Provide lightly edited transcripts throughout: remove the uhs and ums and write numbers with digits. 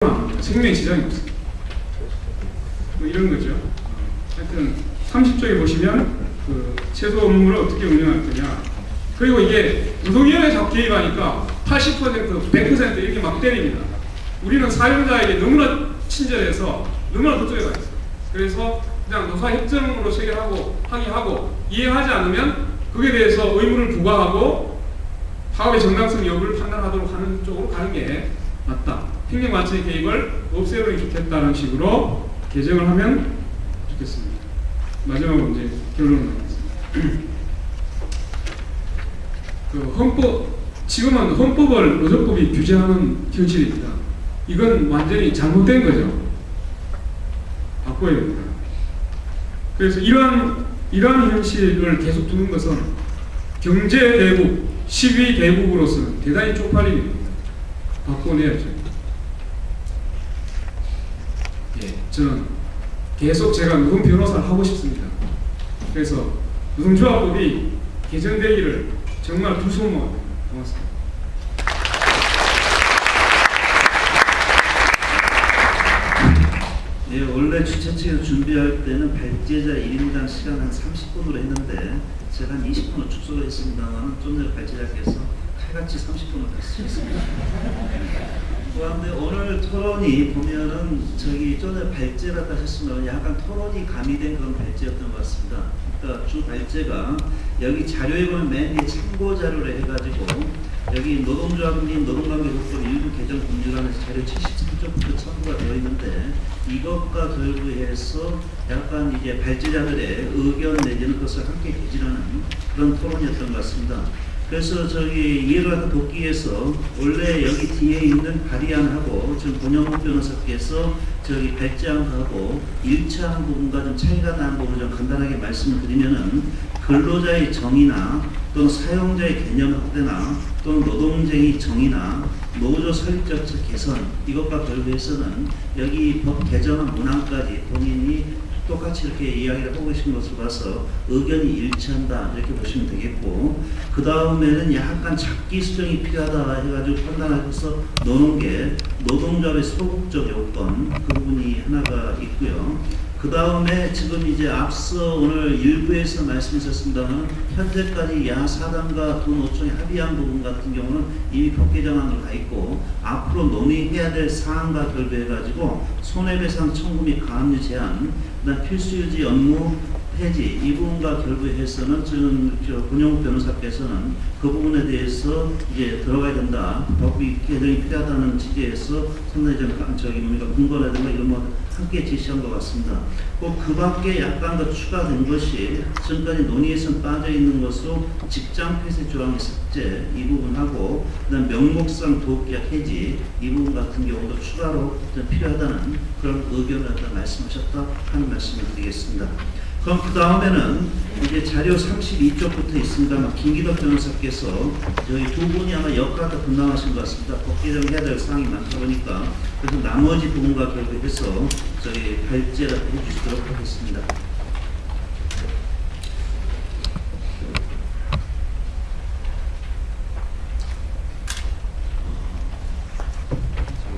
생명에 지장이 없어요. 뭐 이런 거죠. 하여튼 30쪽에 보시면 그 최소 업무를 어떻게 운영할 거냐. 그리고 이게 노동위원회 자꾸 개입하니까 80%, 100% 이렇게 막 때립니다. 우리는 사용자에게 너무나 친절해서 너무나 그쪽에 가 있어요. 그래서 그냥 노사협정으로 체결하고 항의하고 이해하지 않으면 그에 대해서 의무를 부과하고 파업의 정당성 여부를 판단하도록 하는 쪽으로 가는 게 맞다. 행정관청의 개입을 없애버리면 좋겠다는 식으로 개정을 하면 좋겠습니다. 마지막으로 이제 결론을 내겠습니다. 지금은 헌법을 노조법이 규제하는 현실입니다. 이건 완전히 잘못된 거죠. 바꿔야 됩니다. 그래서 이러한 현실을 계속 두는 것은 경제 대국, 시위 대국으로서는 대단히 쪽팔린 일입니다. 바꿔내야죠. 예, 저는 계속 제가 노동 변호사를 하고 싶습니다. 그래서 노동조합법이 개정되기를 정말 두 손 모아 고맙습니다. 예, 원래 주최측에서 준비할 때는 발제자 1인당 시간 한 30분으로 했는데 제가 한 20분을 축소를 했습니다만 좀 전에 발제자께서 칼같이 30분을 했습니다. 그런데 오늘 토론이 보면은 저기 전에 발제라고 하셨으면 약간 토론이 가미된 그런 발제였던 것 같습니다. 그러니까 주 발제가 여기 자료에 보면 맨 뒤에 참고 자료를 해가지고 여기 노동조합 및 노동관계법법 일부 개정 법률안에서 자료 73쪽부터 첨부가 되어 있는데 이것과 결부해서 약간 이제 발제자들의 의견 내지는 그것을 함께 개진하는 그런 토론이었던 것 같습니다. 그래서 저기 이해를 돕기 위해서 원래 여기 뒤에 있는 발의안하고 지금 권영욱 변호사께서 저기 발제안하고 일치하는 부분과 좀 차이가 나는 부분을 좀 간단하게 말씀을 드리면은 근로자의 정의나 또는 사용자의 개념 확대나 또는 노동쟁의 정의나 노조 설립 절차 개선 이것과 결부해서는 여기 법 개정안 문항까지 본인이 똑같이 이렇게 이야기를 하고 계신 것을 봐서 의견이 일치한다 이렇게 보시면 되겠고 그 다음에는 약간 잡기 수정이 필요하다 해가지고 판단하셔서 넣는 게 노동조합의 소극적 요건 그 부분이 하나가 있고요. 그 다음에 지금 이제 앞서 오늘 일부에서 말씀하셨습니다만 현재까지 야4당과 두 노총이 합의한 부분 같은 경우는 이미 법 개정안으로 가 있고 앞으로 논의해야 될 사항과 결부해가지고 손해배상 청구 및 가압류 제한 그다음 필수유지 업무 폐지 이 부분과 결부해서는 지금 권영욱 변호사께서는 그 부분에 대해서 이제 들어가야 된다. 법이 개정이 필요하다는 취지에서 상당히 우리가 근거라든가 이런 거 함께 제시한 것 같습니다. 꼭 그 밖에 약간 더 추가된 것이 지금까지 논의에서 빠져 있는 것으로 직장 폐쇄 조항의 삭제 이 부분하고 그다음 명목상 도급계약 해지 이 부분 같은 경우도 추가로 좀 필요하다는 그런 의견을 말씀하셨다 하는 말씀을 드리겠습니다. 그럼 그 다음에는 이제 자료 32쪽부터 있습니다만 김기덕 변호사께서 저희 두 분이 아마 역할을 다 분담하신 것 같습니다. 법 개정해야 될 사항이 많다 보니까 그래서 나머지 부분과 결부해서 저희 발제를 해주시도록 하겠습니다.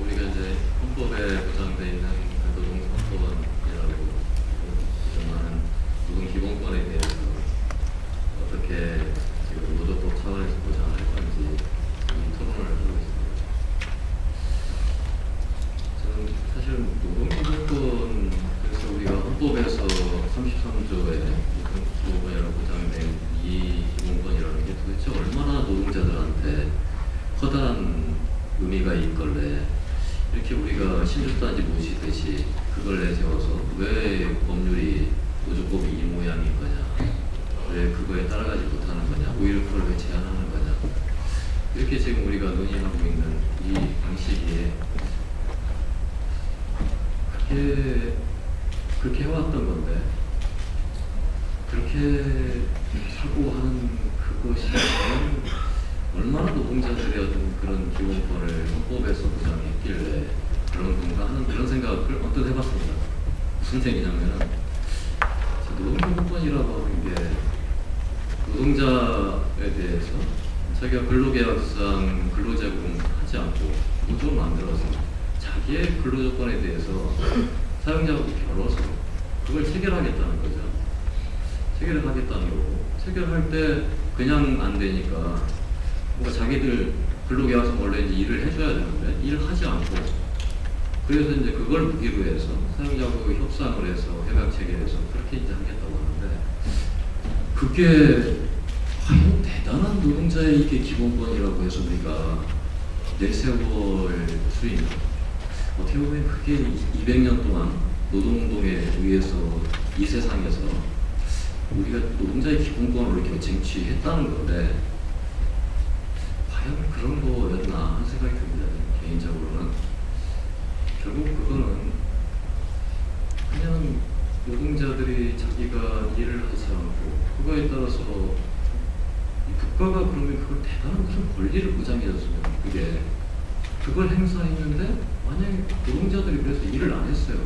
우리가 이제 헌법에 보장되어 있는 노동조합법이라고 정하는 노동기본권에 대해서 어떻게 지금 노조법 차원에서 보장할 건지 토론을 하고 있습니다. 저는 사실 노동기본권 그래서 우리가 헌법에서 33조에 노동기본권이라고 보장된 이 기본권이라는 게 도대체 얼마나 노동자들한테 커다란 의미가 있걸래 이렇게 우리가 심술단지 모시듯이 그걸 내세워서 왜 법률이 노조법이 이 모양인 거냐 왜 그거에 따라가지 못하는 거냐 오히려 그걸 왜 제한하는 거냐 이렇게 지금 우리가 논의하고 있는 이 방식이 그렇게 해왔던 건데 그렇게 사고하는 그것이 얼마나 노동자들의 어떤 그런 기본권을 헌법에서 보장했길래 그런 건가 하는 그런 생각을 언뜻 해봤습니다. 무슨 생각이냐면 노동기본권이라고 하는 게 노동자에 대해서 자기가 근로계약상 근로제공하지 않고 노조를 만들어서 자기의 근로조건에 대해서 사용자하고 겨뤄서 그걸 체결하겠다는 거죠. 체결을 하겠다는 거고, 체결할 때 그냥 안 되니까 뭔가 자기들 근로계약서 원래 이제 일을 해줘야 되는데 일을 하지 않고, 그래서 이제 그걸 무기로 해서 사용자하고 협상을 해서 협약 체결해서 그렇게 이제 하겠다고 하는데, 그게 과연 대단한 노동자의 이게 기본권이라고 해서 우리가 내세울 수 있는, 어떻게 보면 그게 200년 동안 노동운동에 의해서 이 세상에서 우리가 노동자의 기본권을 이렇게 쟁취했다는 건데, 과연 그런 거였나 하는 생각이 듭니다. 개인적으로는 결국 그거는 그냥 노동자들이 자기가 일을 하지 않고 그거에 따라서 이 국가가 그러면 그걸 대단한 무슨 권리를 보장해줬으면 그게 그걸 행사했는데 만약에 노동자들이 그래서 일을 안 했어요.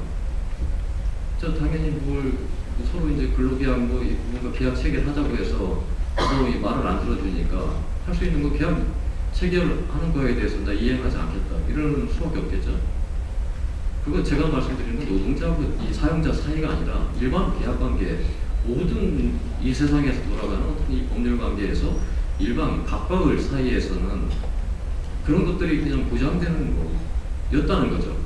자, 당연히 뭘 서로 이제 근로계약 뭔가 계약 체결하자고 해서 서로 이 말을 안 들어주니까 할 수 있는 거 계약 체결하는 거에 대해서 나 이행하지 않겠다 이러는 수밖에 없겠죠. 그거 제가 말씀드리는 건 노동자하고 이 사용자 사이가 아니라 일반 계약 관계, 모든 이 세상에서 돌아가는 어떤 이 법률 관계에서 일반 각각을 사이에서는 그런 것들이 그냥 보장되는 거였다는 거죠.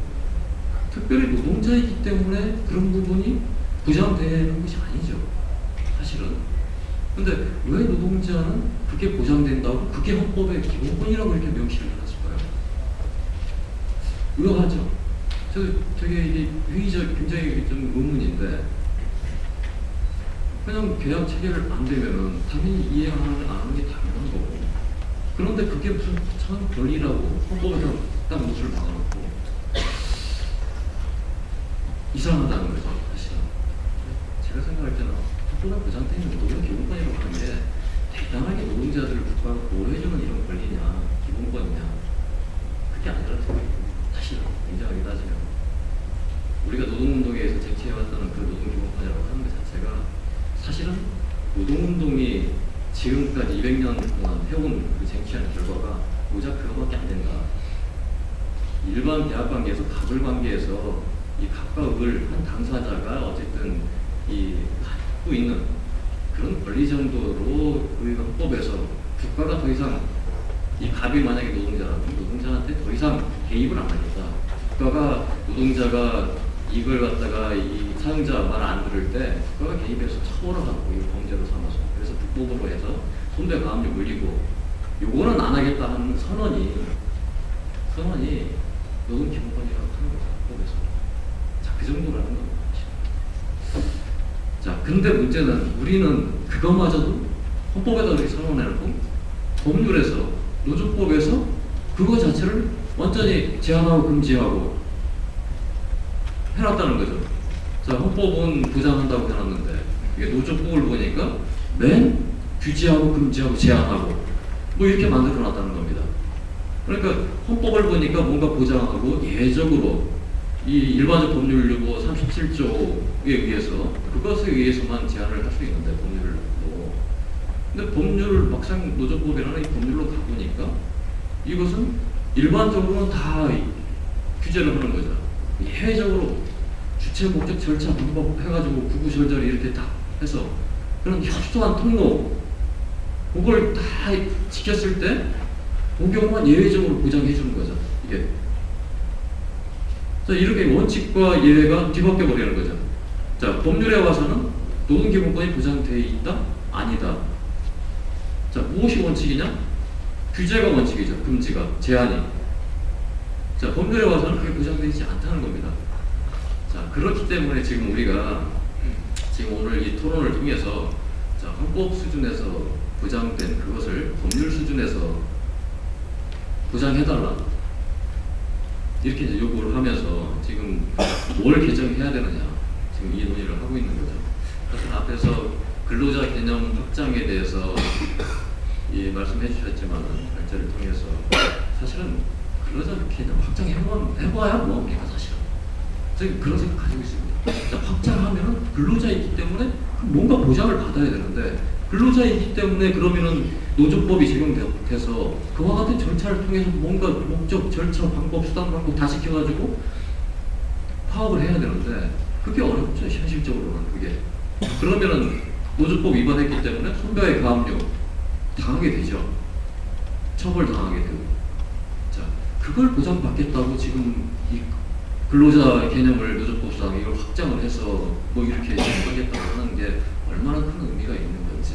특별히 노동자이기 때문에 그런 부분이 보장되는 것이 아니죠, 사실은. 근데 왜 노동자는 그게 보장된다고 그게 헌법의 기본권이라고 이렇게 명시를 해놨을까요? 의아하죠. 저 되게 이게 회의적 굉장히 좀 의문인데, 그냥 계약 체결을 안 되면은 당연히 이해 안 하는 게 당연한 거고, 그런데 그게 무슨 참 권리라고 헌법에서 딱 못을 박아놓고 이상하다는 거죠, 사실은. 제가 생각할 때는 헌법에 보장되어 있는 노동 기본권이라고 하는 게 대단하게 노동자들을 국가가 보호해주는 이런 권리냐, 기본권이냐, 그게 아니라 사실은 굉장하게 따지면 우리가 노동운동에서 쟁취해왔다는 그 노동기본권이라고 하는 것 자체가 사실은 노동운동이 지금까지 200년 동안 해온 그 쟁취하는 결과가 고작 그거밖에 안 된다. 일반 계약관계에서 가불관계에서 이 각각을 한 당사자가 어쨌든 이 갖고 있는 그런 권리 정도로 우리가 헌법에서 국가가 더 이상 이 갑이 만약에 노동자라면 노동자한테 더 이상 개입을 안 하겠다. 국가가 노동자가 이걸 갖다가 이 사용자 말 안 들을 때 국가가 개입해서 처벌하고 이걸 범죄로 삼아서 그래서 불법으로 해서 손배 가압류 물리고 요거는 안 하겠다 하는 선언이 노동 기본권이라고 하는 거죠, 헌법에서. 자, 그 정도라는 겁니다. 자, 근데 문제는 우리는 그거마저도 헌법에다 이렇게 선언해놓고 법률에서 노조법에서 그거 자체를 완전히 제한하고 금지하고 해놨다는 거죠. 자, 헌법은 보장한다고 해놨는데 이게 노조법을 보니까 맨 규제하고 금지하고 제한하고 뭐 이렇게 만들어놨다는 겁니다. 그러니까 헌법을 보니까 뭔가 보장하고 예외적으로 이 일반적 법률 뭐 37조에 의해서 그것에 의해서만 제한을 할 수 있는데 법률로. 근데 법률 막상 노조법이라는 이 법률로 가보니까 이것은 일반적으로는 다 규제를 하는 거죠. 예외적으로 주체 목적 절차 방법 해가지고 구구절절 이렇게 다 해서 그런 협소한 통로 그걸 다 지켰을 때 그 경우만 예외적으로 보장해 주는 거죠. 이게. 자, 이렇게 원칙과 예외가 뒤바뀌어 버리는 거죠. 자, 법률에 와서는 노동기본권이 보장되어 있다? 아니다. 자, 무엇이 원칙이냐? 규제가 원칙이죠. 금지가, 제한이. 자, 법률에 와서는 그게 보장되지 않다는 겁니다. 자, 그렇기 때문에 지금 우리가 지금 오늘 이 토론을 통해서 자, 헌법 수준에서 보장된 그것을 법률 수준에서 보장해달라. 이렇게 이제 요구를 하면서 지금 뭘 개정해야 되느냐. 지금 이 논의를 하고 있는 거죠. 사실 앞에서 근로자 개념 확장에 대해서 예, 말씀해 주셨지만 발제를 통해서 사실은 근로자 개념 확장해봐야 뭐합니까 사실은. 저희 그런 생각 가지고 있습니다. 확장하면 근로자이기 때문에 뭔가 보장을 받아야 되는데 근로자이기 때문에 그러면은 노조법이 적용돼서 그와 같은 절차를 통해서 뭔가 목적, 절차, 방법, 수단, 방법 다 지켜가지고 파악을 해야 되는데 그게 어렵죠, 현실적으로는. 그게 그러면은 노조법 위반했기 때문에 손배의 가압류 당하게 되죠. 처벌당하게 되고. 자, 그걸 보장받겠다고 지금 이 근로자 개념을 노조법상 이걸 확장을 해서 뭐 이렇게 하겠다고 하는 게 얼마나 큰 의미가 있는 건지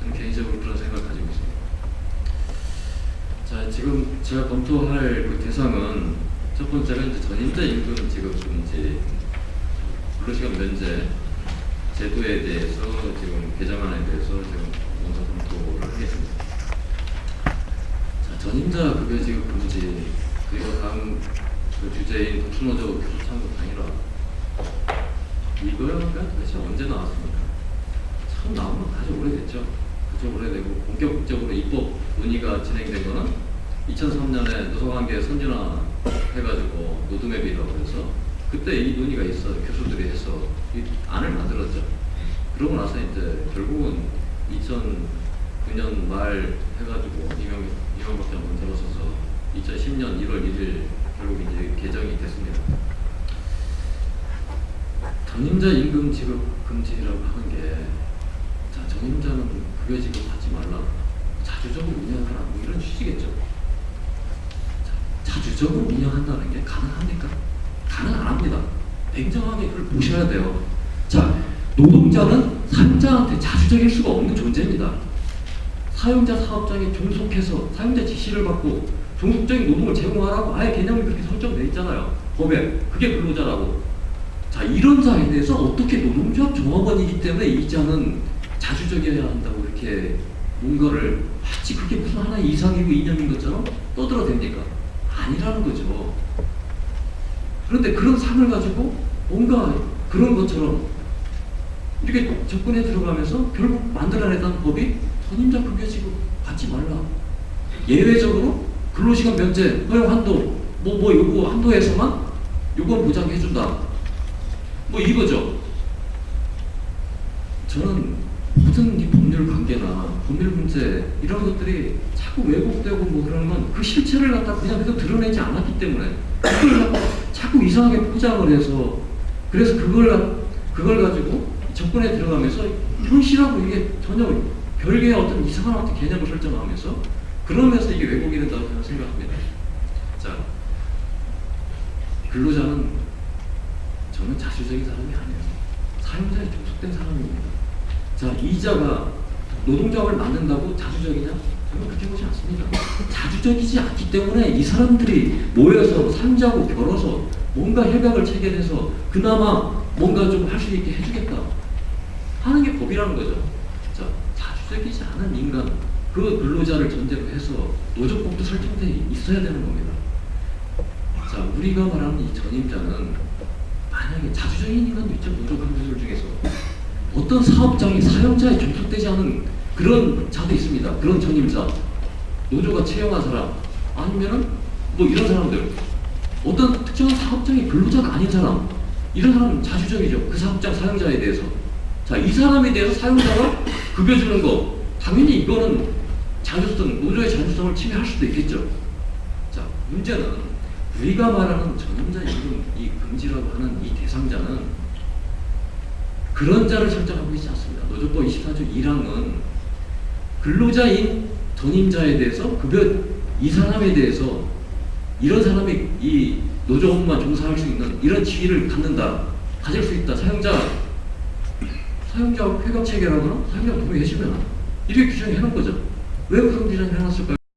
저는 개인적으로 그런 생각을 가지고 있습니다. 자, 지금 제가 검토할 그 대상은 첫 번째가 이제 전임자 임금 지급금지 근로시간 면제 제도에 대해서 지금 개정안에 대해서 지금 먼저 검토를 하겠습니다. 자, 전임자 급여 지급 금지 그리고 다음 그 주제인 독수노조 교수 창구 단일화 이거가 도대체 언제 나왔습니까? 처음 나온 건 아주 오래됐죠. 아주 오래되고 본격적으로 입법 논의가 진행된 거는 2003년에 노사관계 선진화 해가지고 노드맵이라고 해서 그때 이 논의가 있어 교수들이 해서 이 안을 만들었죠. 그러고 나서 이제 결국은 2009년 말 해가지고 이명박 정권 들어서서 2010년 1월 1일 결국 이제 개정이 됐습니다. 전임자 임금 지급 금지라고 하는 게, 자, 전임자는 급여 지급 받지 말라, 자주적으로 운영하라, 뭐 이런 취지겠죠. 자, 자주적으로 운영한다는 게 가능합니까? 가능 안 합니다. 냉정하게 그걸 보셔야 돼요. 자, 노동자는 사용자한테 자주적일 수가 없는 존재입니다. 사용자 사업장에 종속해서 사용자 지시를 받고 종속적인 노동을 제공하라고 아예 개념이 그렇게 설정되어 있잖아요. 법에. 그게 근로자라고. 자, 이런 자에 대해서 어떻게 노동조합 종업원이기 때문에 이 자는 자주적이어야 한다고 이렇게 뭔가를 마치 그게 무슨 하나의 이상이고 이념인 것처럼 떠들어댑니까? 아니라는 거죠. 그런데 그런 삶을 가지고 뭔가 그런 것처럼 이렇게 접근해 들어가면서 결국 만들어내던 법이 전임자 급여 지급 받지 말라. 예외적으로 근로시간 면제 허용 한도 뭐 요거 한도에서만 요건 보장해준다. 뭐 이거죠. 저는 무슨 이 법률 관계나 법률 문제 이런 것들이 자꾸 왜곡되고 뭐 그러면 그 실체를 갖다 그냥 드러내지 않았기 때문에 그걸 자꾸 이상하게 포장을 해서 그래서 그걸 가지고 접근에 들어가면서 현실하고 이게 전혀 별개의 어떤 이상한 어떤 개념을 설정하면서 그러면서 이게 왜곡이 된다고 저는 생각합니다. 자, 근로자는 저는 자주적인 사람이 아니에요. 사용자에 종속된 사람입니다. 자, 이자가 노동조합을 만든다고 자주적이냐? 저는 그렇게 보지 않습니다. 자주적이지 않기 때문에 이 사람들이 모여서 사용자하고 결어서 뭔가 협약을 체결해서 그나마 뭔가 좀 할 수 있게 해주겠다 하는 게 법이라는 거죠. 자, 자주적이지 않은 인간, 그 근로자를 전제로 해서 노조법도 설정되어 있어야 되는 겁니다. 자, 우리가 말하는 이 전임자는 만약에 자주적인 인간도 있죠. 노조 근로자들 중에서 어떤 사업장이 사용자에 종속되지 않은 그런 자도 있습니다. 그런 전임자, 노조가 채용한 사람, 아니면은 뭐 이런 사람들, 어떤 특정한 사업장의 근로자가 아닌 사람, 이런 사람은 자주적이죠. 그 사업장 사용자에 대해서. 자, 이 사람에 대해서 사용자가 급여 주는 거, 당연히 이거는 자주성, 노조의 자주성을 침해할 수도 있겠죠. 자, 문제는 우리가 말하는 전임자 임금 이 금지라고 하는 이 대상자는 그런 자를 설정하고 있지 않습니다. 노조법 24조 1항은 근로자인 전임자에 대해서 급여, 이 사람에 대해서 이런 사람이 이 노조 업무만 종사할 수 있는 이런 지위를 가질 수 있다. 사용자 협약 체결하거나 사용자가 동의해주면 이렇게 규정해 놓은 거죠. 왜 그런 규정을 해놨을까요?